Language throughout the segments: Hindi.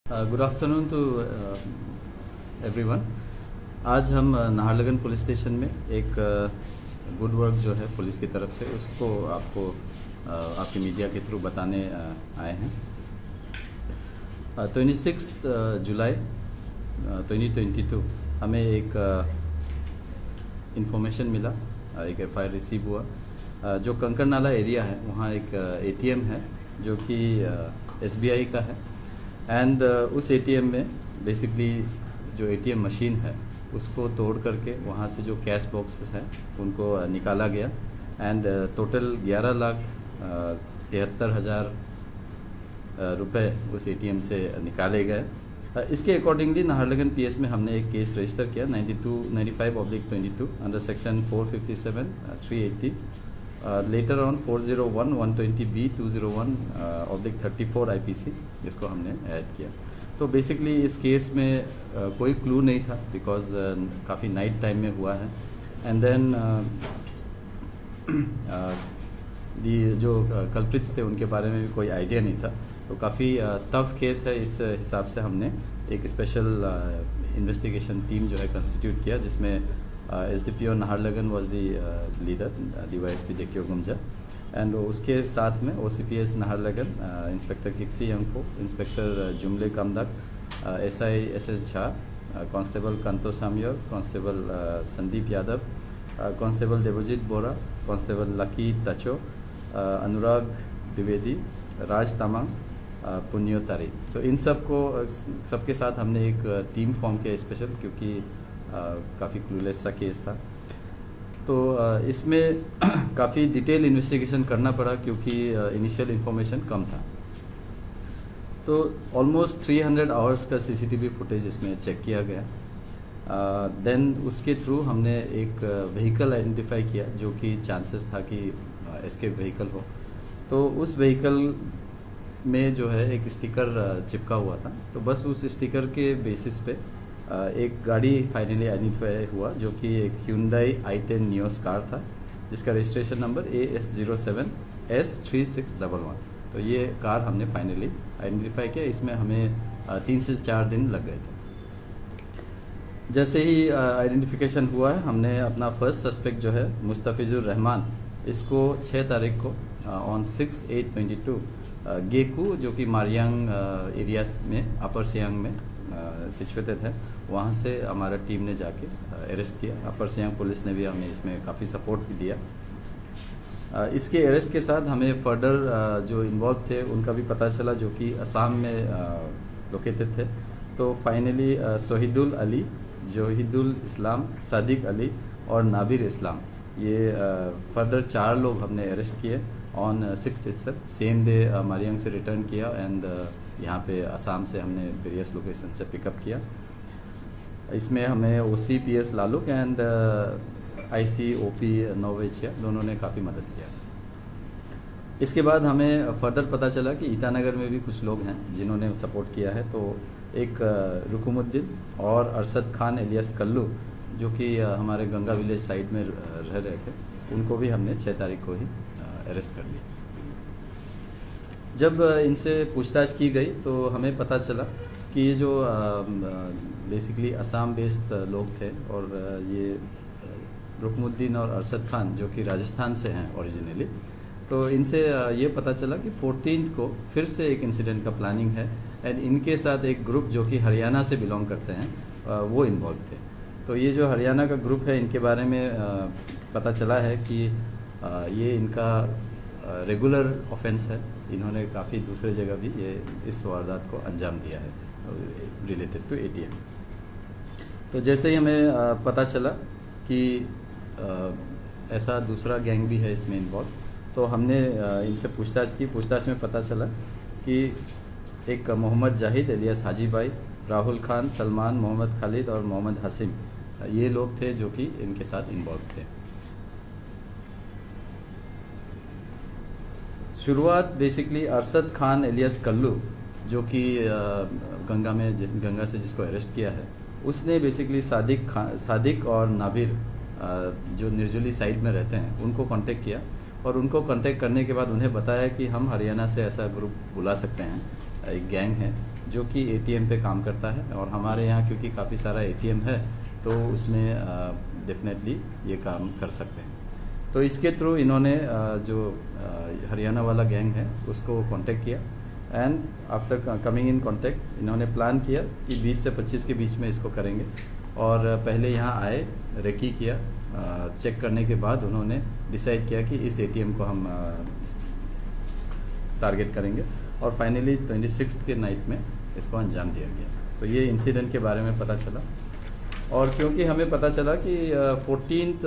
Good afternoon to everyone. आज हम नाहरलगुन पुलिस स्टेशन में एक गुड वर्क जो है पुलिस की तरफ से उसको आपको आपकी मीडिया के थ्रू बताने आए हैं। 26 जुलाई 2022 हमें एक इंफॉर्मेशन मिला, एक एफआईआर रिसीव हुआ। जो कंकर नाला एरिया है वहाँ एक एटीएम है जो कि एसबीआई का है। एंड उस एटीएम में बेसिकली जो एटीएम मशीन है उसको तोड़ करके वहाँ से जो कैश बॉक्सेस हैं उनको निकाला गया। एंड टोटल 11,73,000 रुपए उस एटीएम से निकाले गए। इसके अकॉर्डिंगली नाहरलगुन पीएस में हमने एक केस रजिस्टर किया 95/22 under section 457 380 later on 401 120B 201/34 IPC इसको हमने ऐड किया। तो बेसिकली इस केस में कोई क्लू नहीं था बिकॉज काफ़ी नाइट टाइम में हुआ है। एंड देन जो कल्प्रिट्स थे उनके बारे में भी कोई आइडिया नहीं था। तो काफ़ी टफ केस है, इस हिसाब से हमने एक स्पेशल इन्वेस्टिगेशन टीम जो है कंस्टिट्यूट किया जिसमें SDPO Naharlagun was the leader DYSP Dekhiyo Gumja. And उसके साथ में OCPS Naharlagun inspector Kiksi Yangfo, inspector Jumle Kamdak, SI SS Jha, constable Kanto Samier, constable Sandeep Yadav, constable Devjit Bora, constable Lucky Tacho, Anurag Dwivedi, Raj Tamang, Punyo Tari. तो इन सबके साथ हमने एक टीम फॉर्म किया स्पेशल, क्योंकि काफ़ी क्लूलेस सा केस था। तो इसमें काफ़ी डिटेल इन्वेस्टिगेशन करना पड़ा क्योंकि इनिशियल इन्फॉर्मेशन कम था। तो ऑलमोस्ट 300 आवर्स का CCTV फुटेज इसमें चेक किया गया। देन उसके थ्रू हमने एक व्हीकल आइडेंटिफाई किया जो कि चांसेस था कि एस्केप व्हीकल हो। तो उस व्हीकल में जो है एक स्टिकर चिपका हुआ था। तो बस उस स्टिकर के बेसिस पे एक गाड़ी फाइनली आइडेंटिफाई हुआ जो कि एक Hyundai i10 नियोस कार था जिसका रजिस्ट्रेशन नंबर AS07 S3611। तो ये कार हमने फाइनली आइडेंटिफाई किया। इसमें हमें 3 से 4 दिन लग गए थे। जैसे ही आइडेंटिफिकेशन हुआ है हमने अपना फर्स्ट सस्पेक्ट जो है मुस्तफिजुर रहमान, इसको 6 तारीख को ऑन 6/8/22 गेकू जो कि मारियांग एरिया में अपर सियांग में सिचुएटेड है, वहाँ से हमारा टीम ने जाके अरेस्ट किया। अपर सियांग पुलिस ने भी हमें इसमें काफ़ी सपोर्ट भी दिया। इसके अरेस्ट के साथ हमें फर्दर जो इन्वॉल्व थे उनका भी पता चला जो कि असम में लोकेटेड थे। तो फाइनली सोहिदुल अली, जोहिदुल इस्लाम, सादिक अली और नाबिर इस्लाम, ये फर्दर 4 लोग हमने अरेस्ट किए on 6th itself। Same day Mariyang से रिटर्न किया एंड यहाँ पे असम से हमने वेरियस लोकेशन से पिकअप किया। इसमें हमें OCPS लालुक एंड ICOP नोवेचिया दोनों ने काफ़ी मदद किया। इसके बाद हमें फर्दर पता चला कि ईटानगर में भी कुछ लोग हैं जिन्होंने सपोर्ट किया है। तो एक रुकुमुद्दीन और अरशद खान एलियास कल्लू जो कि हमारे गंगा विलेज साइड में रह रहे थे, उनको भी हमने 6 तारीख को ही अरेस्ट कर लिया। जब इनसे पूछताछ की गई तो हमें पता चला कि ये जो बेसिकली असम बेस्ड लोग थे और ये रुकमुद्दीन और अरशद खान जो कि राजस्थान से हैं ओरिजिनली। तो इनसे ये पता चला कि 14th को फिर से एक इंसिडेंट का प्लानिंग है एंड इनके साथ एक ग्रुप जो कि हरियाणा से बिलोंग करते हैं वो इन्वॉल्व थे। तो ये जो हरियाणा का ग्रुप है इनके बारे में पता चला है कि ये इनका रेगुलर ऑफेंस है। इन्होंने काफ़ी दूसरे जगह भी ये इस वारदात को अंजाम दिया है रिलेटेड टू ATM। तो जैसे ही हमें पता चला कि ऐसा दूसरा गैंग भी है इसमें इन्वॉल्व, तो हमने इनसे पूछताछ की। पूछताछ में पता चला कि एक मोहम्मद जाहिद एलियास हाजी भाई, राहुल खान, सलमान, मोहम्मद खालिद और मोहम्मद हसीम, ये लोग थे जो कि इनके साथ इन्वॉल्व थे। शुरुआत बेसिकली अरशद खान एलियास कल्लू जो कि गंगा से जिसको अरेस्ट किया है, उसने बेसिकली सादिक और नाबिर जो निर्जुली साइड में रहते हैं उनको कांटेक्ट किया और उनको कांटेक्ट करने के बाद उन्हें बताया कि हम हरियाणा से ऐसा ग्रुप बुला सकते हैं, एक गैंग है जो कि एटीएम पे काम करता है, और हमारे यहाँ क्योंकि काफ़ी सारा एटीएम है तो उसमें डेफिनेटली ये काम कर सकते हैं। तो इसके थ्रू इन्होंने जो हरियाणा वाला गैंग है उसको कांटेक्ट किया, and after coming in contact इन्होंने प्लान किया कि 20 से 25 के बीच में इसको करेंगे। और पहले यहाँ आए, रेकी किया, चेक करने के बाद उन्होंने डिसाइड किया कि इस एटीएम को हम टारगेट करेंगे, और फाइनली 26 के नाइट में इसको अंजाम दिया गया। तो ये इंसिडेंट के बारे में पता चला, और क्योंकि हमें पता चला कि 14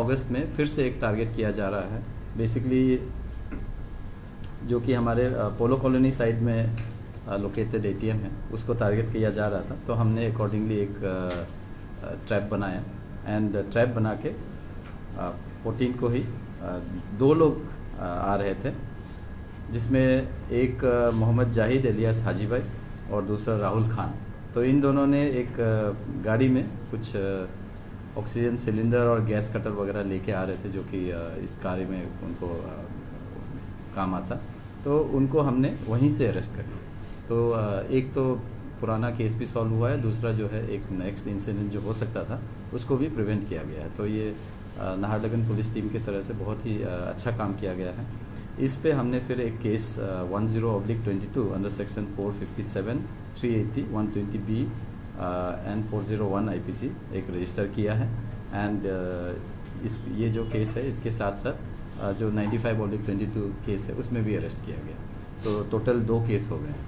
अगस्त में फिर से एक टारगेट किया जा रहा है, बेसिकली जो कि हमारे पोलो कॉलोनी साइड में लोकेटेड एटीएम है उसको टारगेट किया जा रहा था। तो हमने अकॉर्डिंगली एक ट्रैप बनाया, एंड ट्रैप बना के 14 को ही 2 लोग आ रहे थे, जिसमें एक मोहम्मद जाहिद एलियास हाजी भाई और दूसरा राहुल खान। तो इन दोनों ने एक गाड़ी में कुछ ऑक्सीजन सिलेंडर और गैस कटर वगैरह लेके आ रहे थे, जो कि इस कार्य में उनको काम आता। तो उनको हमने वहीं से अरेस्ट कर लिया। तो एक तो पुराना केस भी सॉल्व हुआ है, दूसरा जो है एक नेक्स्ट इंसिडेंट जो हो सकता था उसको भी प्रिवेंट किया गया है। तो ये नाहरलगुन पुलिस टीम की तरह से बहुत ही अच्छा काम किया गया है। इस पे हमने फिर एक case 10/22 under section 457, 380, 120B and 401 IPC एक रजिस्टर किया है। एंड ये जो केस है इसके साथ साथ जो 95/22 केस है उसमें भी अरेस्ट किया गया। तो टोटल 2 केस हो गए हैं।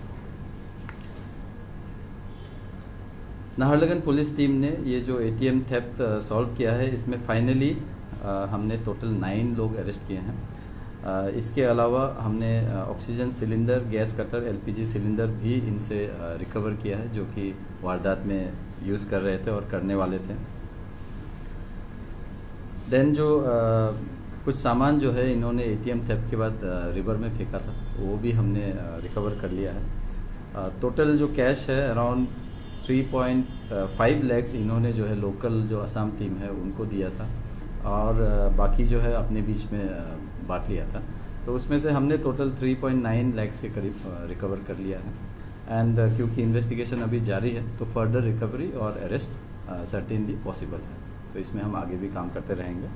नाहरलगुन पुलिस टीम ने ये जो एटीएम थेफ्ट सॉल्व किया है, इसमें फाइनली हमने टोटल 9 लोग अरेस्ट किए हैं। इसके अलावा हमने oxygen cylinder, gas cutter, LPG cylinder भी इनसे रिकवर किया है, जो कि वारदात में यूज़ कर रहे थे और करने वाले थे। देन जो कुछ सामान जो है इन्होंने एटीएम थेफ्ट के बाद रिवर में फेंका था, वो भी हमने रिकवर कर लिया है। टोटल जो कैश है अराउंड 3.5 lakhs इन्होंने जो है लोकल जो असम टीम है उनको दिया था, और बाकी जो है अपने बीच में बांट लिया था। तो उसमें से हमने टोटल 3.9 lakhs के करीब रिकवर कर लिया है। एंड क्योंकि इन्वेस्टिगेशन अभी जारी है तो फर्दर रिकवरी और अरेस्ट सर्टेनली पॉसिबल है। तो इसमें हम आगे भी काम करते रहेंगे।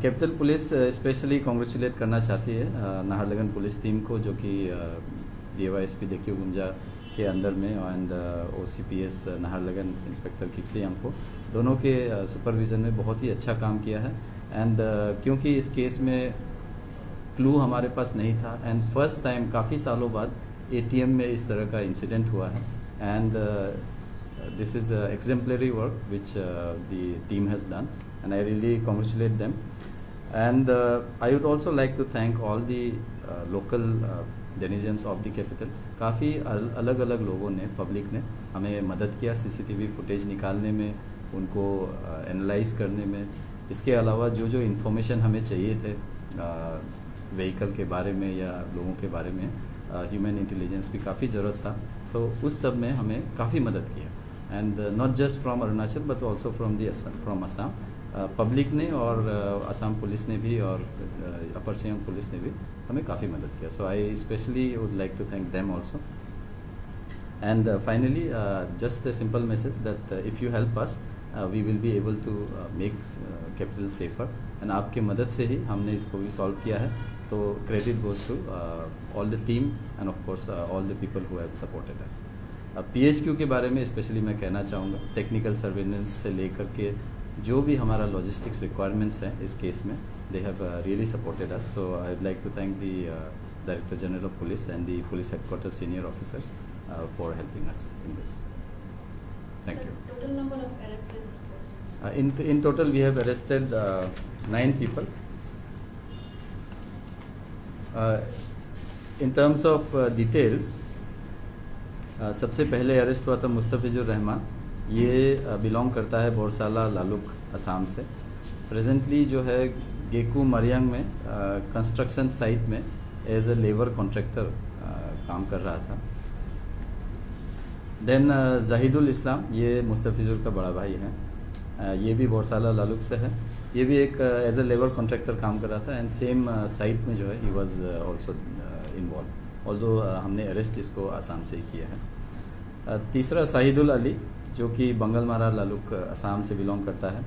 कैपिटल पुलिस स्पेशली कॉन्ग्रेचुलेट करना चाहती है नाहरलगुन पुलिस टीम को, जो कि DYSP देखियो गुंजा के अंदर में, एंड OCPS नाहरलगुन इंस्पेक्टर किक्सियांग को, दोनों के सुपरविज़न में बहुत ही अच्छा काम किया है। एंड क्योंकि इस केस में क्लू हमारे पास नहीं था, एंड फर्स्ट टाइम काफ़ी सालों बाद ATM में इस तरह का इंसिडेंट हुआ है, and this is exemplary work which the team has done, and I really congratulate them. And I would also like to thank all the local denizens of the capital. काफ़ी अलग अलग लोगों ने, पब्लिक ने हमें मदद किया CCTV फुटेज निकालने में, उनको एनालाइज करने में। इसके अलावा जो जो इन्फॉर्मेशन हमें चाहिए थे व्हीकल के बारे में या लोगों के बारे में, ह्यूमन इंटेलिजेंस भी काफ़ी ज़रूरत था, तो उस सब में हमें काफ़ी मदद किया। And not just from Arunachal but also from Assam, public ने और असम पुलिस ने भी और अपर सियांग पुलिस ने भी हमें काफ़ी मदद किया। So I specially would like to thank them also. And finally just a simple message that if you help us we will be able to make capital safer, and आपके मदद से ही हमने इसको भी सॉल्व किया है। तो credit goes to all the team and of course all the people who have supported us. PHQ के बारे में स्पेशली मैं कहना चाहूँगा, टेक्निकल सर्वेलेंस से लेकर के जो भी हमारा लॉजिस्टिक्स रिक्वायरमेंट्स हैं इस केस में, they have really supported us. So I would like to thank the director general of police and the police headquarter senior officers for helping us in this. Thank you. Total number of arrested? In total we have arrested 9 people. In terms of details, सबसे पहले अरेस्ट हुआ था मुस्तफिजुर रहमान। ये बिलोंग करता है बोरसाला लालुक असम से। प्रेजेंटली जो है गेकू मरियांग में कंस्ट्रक्शन साइट में एज ए लेबर कॉन्ट्रैक्टर काम कर रहा था। देन जाहिदुल इस्लाम, ये मुस्तफिजुर का बड़ा भाई है, ये भी बोरसाला लालुक से है। ये भी एक एज ए लेबर कॉन्ट्रैक्टर काम कर रहा था, एंड सेम साइट में जो है he was also involve, although हमने अरेस्ट इसको आसाम से ही किया है। तीसरा शाहिदुल अली, जो कि बंगलमारा लालुक असम से बिलोंग करता है।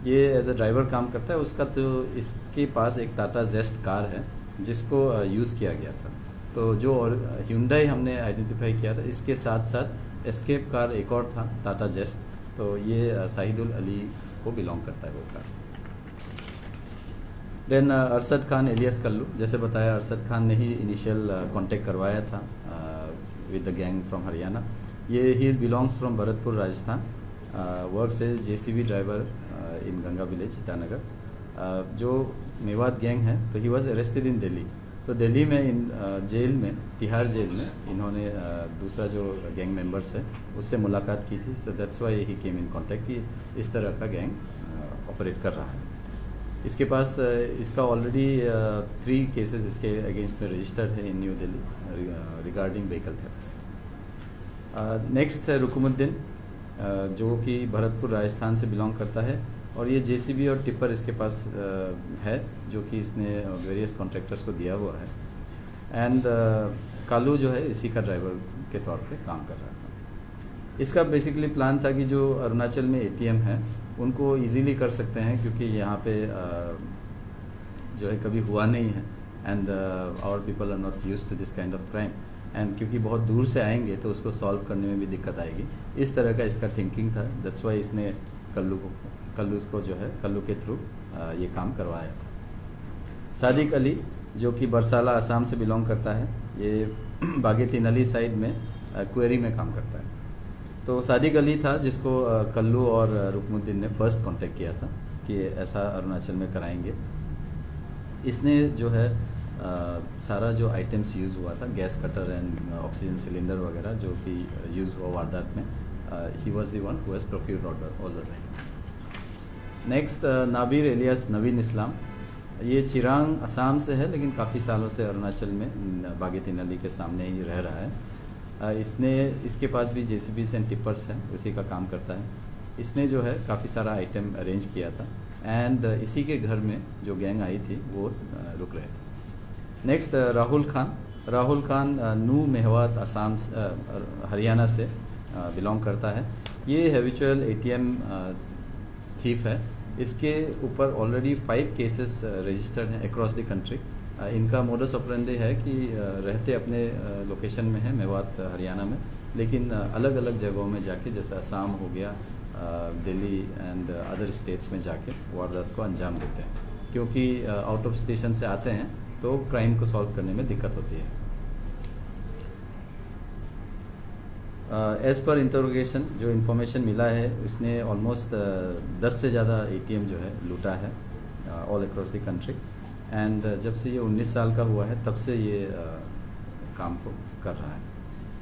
ये एज अ ड्राइवर काम करता है। उसका तो इसके पास एक टाटा जेस्ट कार है जिसको यूज़ किया गया था। तो जो और Hyundai हमने आइडेंटिफाई किया था, इसके साथ साथ एस्केप कार एक और था टाटा जेस्ट। तो ये शाहिदुल अली को बिलोंग करता है वो car. Then Arshad Khan alias Kallu, जैसे बताया अरशद खान ने ही इनिशियल कांटेक्ट करवाया था with the gang from Haryana. ये he is belongs from Bharatpur Rajasthan, works as JCB driver in Ganga village Itanagar. जो मेवात गैंग है, तो he was arrested in Delhi. तो दिल्ली में जेल में, तिहाड़ जेल में इन्होंने दूसरा जो गैंग मेंबर्स है उससे मुलाकात की थी। So that's why he came in contact कि इस तरह का गैंग ऑपरेट कर रहा है। इसके पास इसका ऑलरेडी 3 केसेस इसके अगेंस्ट में रजिस्टर्ड है in New Delhi regarding vehicle thefts. Next है रुकुमुद्दीन, जो कि भरतपुर राजस्थान से बिलोंग करता है। और ये JCB और टिप्पर इसके पास है, जो कि इसने वेरियस कॉन्ट्रैक्टर्स को दिया हुआ है। एंड कालू जो है इसी का ड्राइवर के तौर पे काम कर रहा था। इसका बेसिकली प्लान था कि जो अरुणाचल में ATM है उनको इजीली कर सकते हैं, क्योंकि यहाँ पे जो है कभी हुआ नहीं है। And our people are not used to this kind of crime. And क्योंकि बहुत दूर से आएंगे तो उसको सॉल्व करने में भी दिक्कत आएगी। इस तरह का इसका थिंकिंग था। दैट्स वाई इसने कल्लू जो है कल्लू के थ्रू ये काम करवाया था। सादिक अली, जो कि बरसाला असम से बिलोंग करता है, ये बागे तिनली साइड में क्वेरी में काम करता है। तो सादिक अली था जिसको कल्लू और रुकमुद्दीन ने फर्स्ट कांटेक्ट किया था कि ऐसा अरुणाचल में कराएंगे। इसने जो है सारा जो आइटम्स यूज़ हुआ था, gas cutter and oxygen cylinder वगैरह जो कि यूज़ हुआ वारदात में, he was the one who has procured all those items. Next Nabir alias Naveen Islam, ये चिरांग असम से है, लेकिन काफ़ी सालों से अरुणाचल में बागे तिनली के सामने ही रह रहा है। इसके पास भी JCBs एंड टिपर्स हैं, उसी का काम करता है। इसने जो है काफ़ी सारा आइटम अरेंज किया था एंड इसी के घर में जो गैंग आई थी वो रुक रहे थे। नेक्स्ट राहुल खान नू मेहवात असम हरियाणा से बिलोंग करता है। ये हैबिचुअल ATM थीफ है। इसके ऊपर ऑलरेडी 5 केसेस रजिस्टर्ड हैं अक्रॉस द कंट्री। इनका मोडस ऑपरेंडी है कि रहते अपने लोकेशन में है मेवात हरियाणा में, लेकिन अलग अलग जगहों में जाके, जैसे असम हो गया, दिल्ली एंड अदर स्टेट्स में जाके वारदात को अंजाम देते हैं। क्योंकि आउट ऑफ स्टेशन से आते हैं तो क्राइम को सॉल्व करने में दिक्कत होती है। एज़ पर इंटरोगेशन जो इन्फॉर्मेशन मिला है, उसने ऑलमोस्ट 10 से ज़्यादा ATM जो है लूटा है all across the country. And जब से ये 19 साल का हुआ है तब से ये काम को कर रहा है।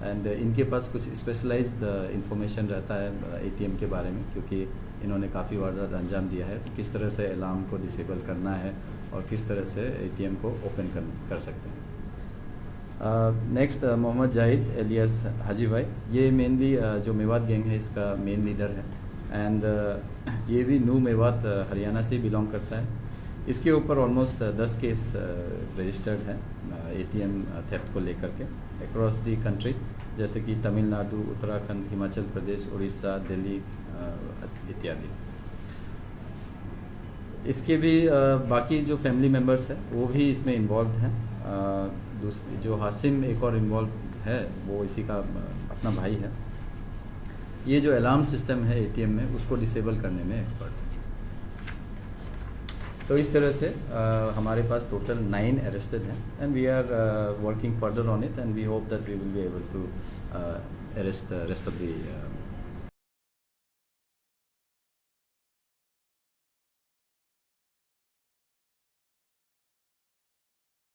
एंड इनके पास कुछ स्पेशलाइज्ड इंफॉर्मेशन रहता है ATM के बारे में, क्योंकि इन्होंने काफ़ी वारदात अंजाम दिया है। तो किस तरह से अलार्म को डिसेबल करना है और किस तरह से ATM को ओपन कर सकते हैं। नेक्स्ट मोहम्मद जाहिद एलियास हाजी भाई, ये मेनली जो मेवात गैंग है इसका मेन लीडर है। एंड ये भी न्यू मेवात हरियाणा से बिलोंग करता है। इसके ऊपर ऑलमोस्ट 10 केस रजिस्टर्ड है ATM थेफ्ट को लेकर के अक्रॉस दी कंट्री, जैसे कि तमिलनाडु, उत्तराखंड, हिमाचल प्रदेश, उड़ीसा, दिल्ली इत्यादि। इसके भी बाकी जो फैमिली मेम्बर्स हैं वो भी इसमें इन्वॉल्व हैं। दूसरी जो हासिम एक और इन्वॉल्व है, वो इसी का अपना भाई है। ये जो अलार्म सिस्टम है ATM में, उसको डिसेबल करने में एक्सपर्ट है। तो इस तरह से हमारे पास टोटल 9 अरेस्टेड हैं and we are working further on it and we hope that we will be able to arrest rest of the